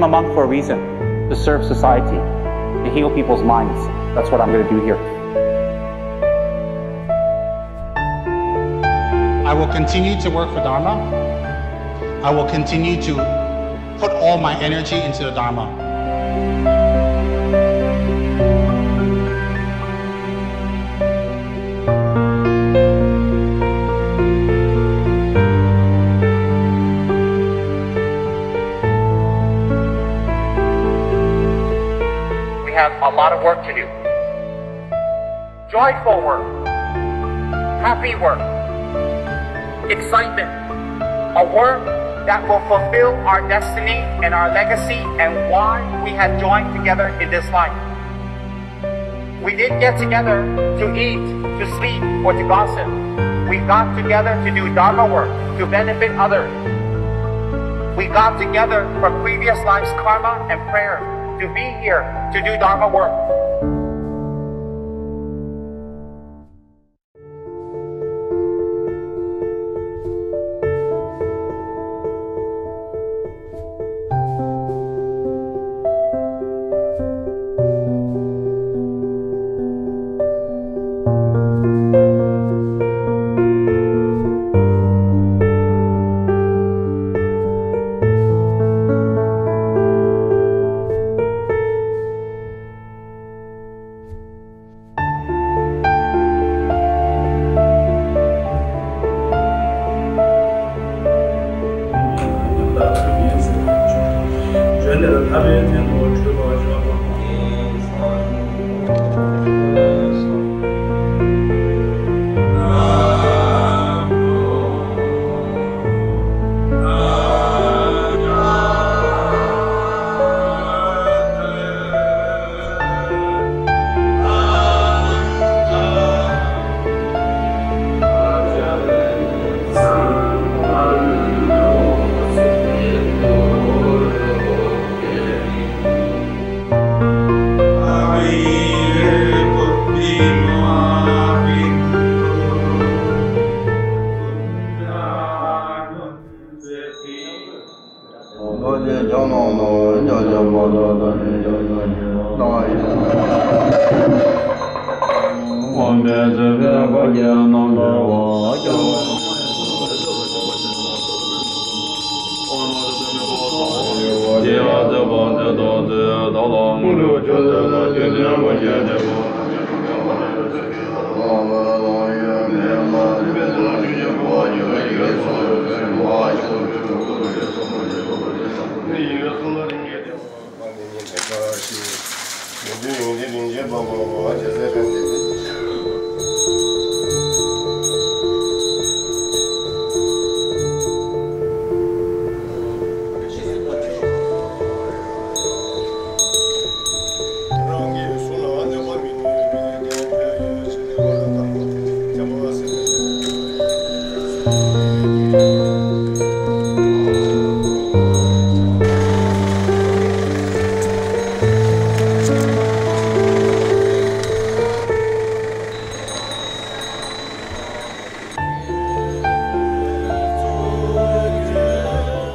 became a monk for a reason, to serve society, to heal people's minds. That's what I'm going to do here. I will continue to work for Dharma. I will continue to put all my energy into the Dharma. We have a lot of work to do. Joyful work, happy work, excitement, a work that will fulfill our destiny and our legacy and why we have joined together in this life. We didn't get together to eat, to sleep, or to gossip. We got together to do Dharma work, to benefit others. We got together for previous life's karma and prayer, to be here to do Dharma work.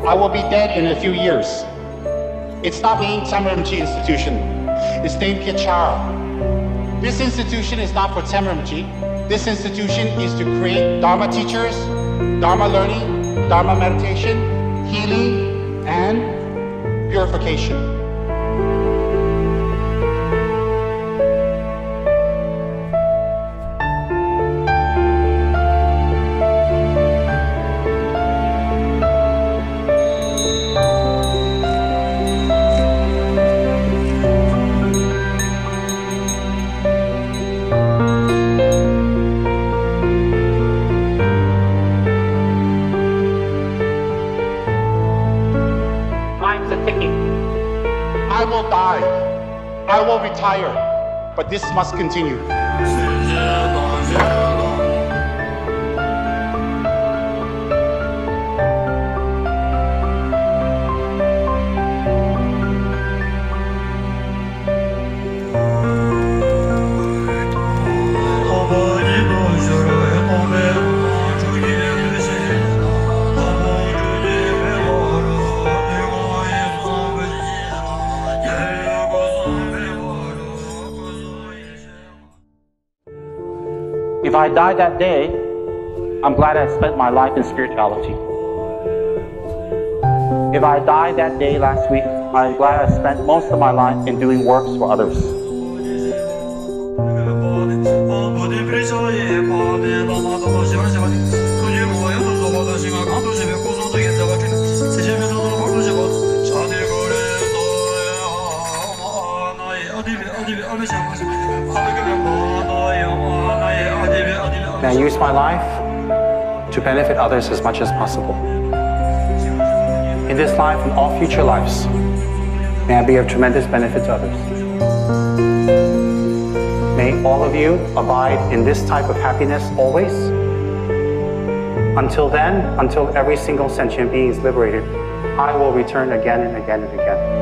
I will be dead in a few years. It's not named Tsem Rinpoche Institution. It's named Kechara. This institution is not for Tsem Rinpoche. This institution is to create Dharma teachers, Dharma learning, Dharma meditation, healing, and purification. I will die, I will retire, but this must continue. If I die that day, I'm glad I spent my life in spirituality. If I died that day last week, I'm glad I spent most of my life in doing works for others. May I use my life to benefit others as much as possible. In this life and all future lives, may I be of tremendous benefit to others. May all of you abide in this type of happiness always. Until then, until every single sentient being is liberated, I will return again and again and again.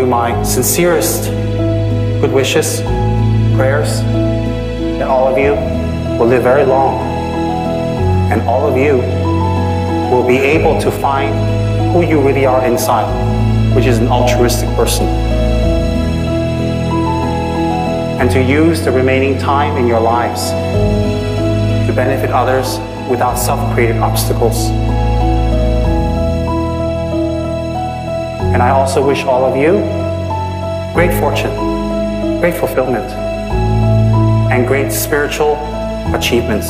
My sincerest good wishes, prayers, that all of you will live very long, and all of you will be able to find who you really are inside. which is an altruistic person. And to use the remaining time in your lives to benefit others without self-created obstacles. And I also wish all of you great fortune, great fulfillment, and great spiritual achievements.